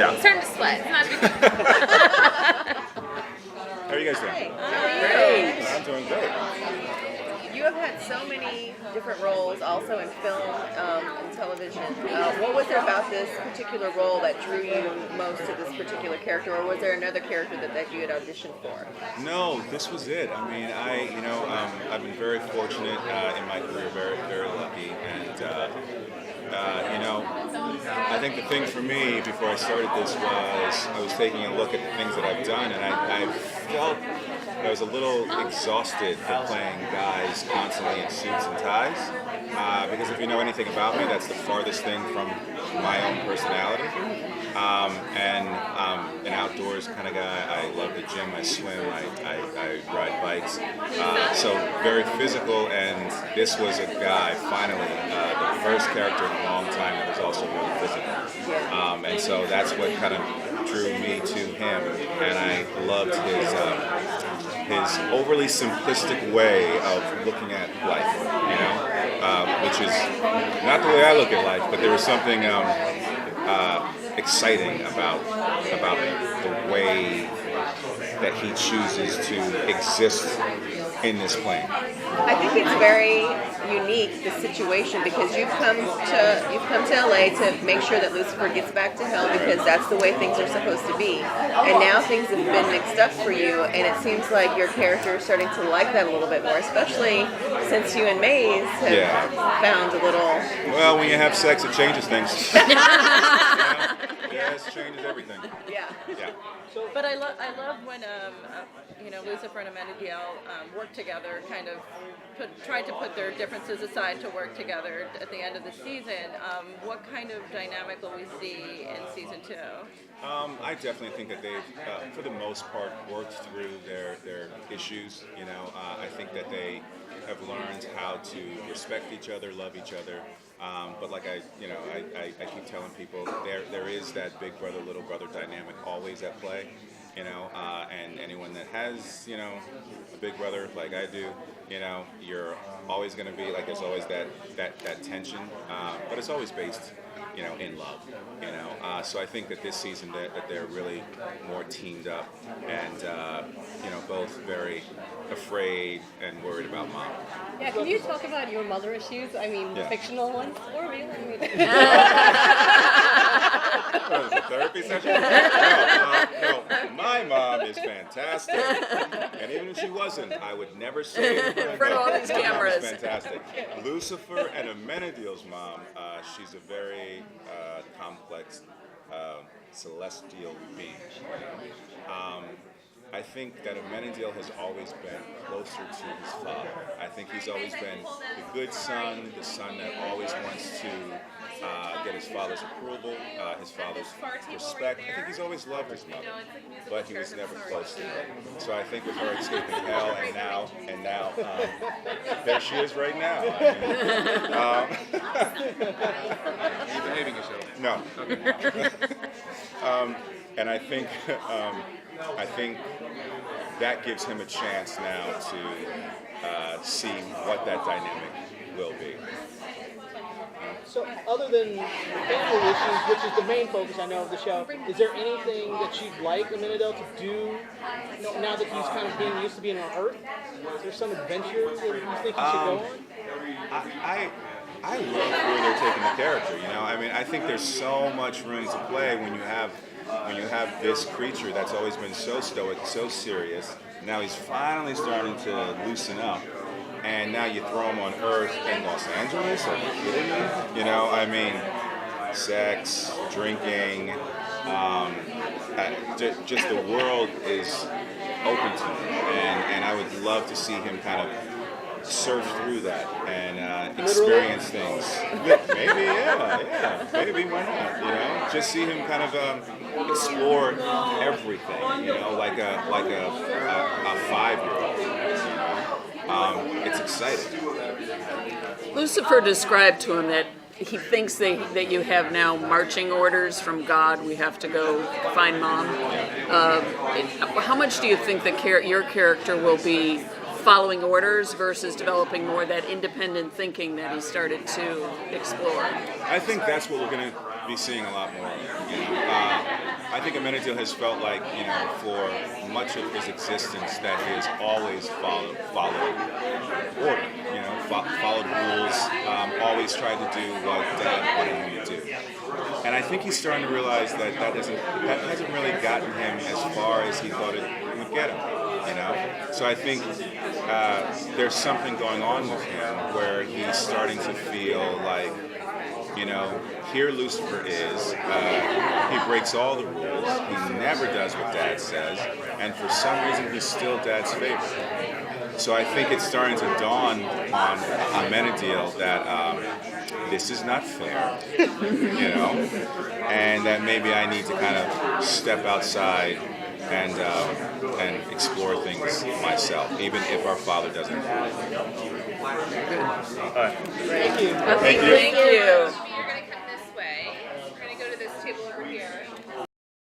Yeah. He's starting to sweat. It's not big. How are you guys doing? Hey, how are you? Great. I'm doing great. You have had so many different roles, also in film and television. What was there about this particular role that drew you most to this particular character, or was there another character that you had auditioned for? No, this was it. I mean, I've been very fortunate in my career, very, very lucky, and I think the thing for me before I started this was I was taking a look at the things that I've done, and I felt I was a little exhausted for playing guys constantly in suits and ties. Because if you know anything about me, that's the farthest thing from my own personality. An outdoors kind of guy. I love the gym. I swim. I ride bikes. So very physical. And this was a guy, finally, the first character in a long time that was also really physical. And so that's what kind of drew me to him. And I loved his overly simplistic way of looking at life, which is not the way I look at life, but there was something exciting about the way that he chooses to exist in this plane. I think it's very unique, the situation, because you've come to LA to make sure that Lucifer gets back to hell, because that's the way things are supposed to be. And now things have been mixed up for you, and it seems like your character is starting to like that a little bit more, especially since you and Maze have found a little... Well, when you have sex, it changes things. Yes, changes everything. Yeah. But I love when Lucifer and Amenadiel work together, kind of tried to put their differences aside to work together at the end of the season. What kind of dynamic will we see in season 2? I definitely think that they've, for the most part, worked through their issues. I think that they have learned how to respect each other, love each other. But like I keep telling people, there is that big brother, little brother dynamic always at play. And anyone that has, a big brother like I do, you're always going to be like, there's always that tension, but it's always based, in love, so I think that this season that they're really more teamed up and, both very afraid and worried about mom. Yeah, can you talk about your mother issues? I mean, the fictional ones, or real? What is it, therapy session? No, my mom is fantastic. And even if she wasn't, I would never say it in front of all these My mom cameras. is fantastic. Lucifer and Amenadiel's mom, she's a very complex celestial being. I think that Amenadiel has always been closer to his father. I think he's always been the good son, the son that always wants to get his father's approval, his father's respect. I think he's always loved his mother, but he was never close to her. So I think with her escaping hell, and now, there she is right now. Are you behaving yourself? No. Okay. And I think that gives him a chance now to see what that dynamic will be. So, other than family issues, which is the main focus, I know, of the show, is there anything that you'd like Amenadiel to do now that he's kind of being used to being on Earth? Is there some adventure that you think he should go on? I love where they're taking the character. I mean, I think there's so much room to play when you have this creature that's always been so stoic, so serious. Now he's finally starting to loosen up. And now you throw him on Earth in Los Angeles? Are you kidding me? I mean, sex, drinking, just the world is open to him. And I would love to see him kind of surf through that and experience things. Maybe, yeah, maybe, why not? Just see him kind of explore everything, like a 5-year-old. It's exciting. Lucifer described to him that he thinks that you have now marching orders from God. We have to go find mom. How much do you think that your character will be following orders versus developing more that independent thinking that he started to explore? I think that's what we're going to be seeing a lot more of. I think Amenadiel has felt like, for much of his existence that he has always followed order, followed rules, always tried to do what Dad wanted him to do. And I think he's starting to realize that hasn't really gotten him as far as he thought it would get him. So I think there's something going on with him where he's starting to feel like, here Lucifer is. He breaks all the rules. He never does what Dad says, and for some reason he's still Dad's favorite. So I think it's starting to dawn on Amenadiel that this is not fair, and that maybe I need to kind of step outside and explore things myself, even if our Father doesn't. Thank you. Thank you.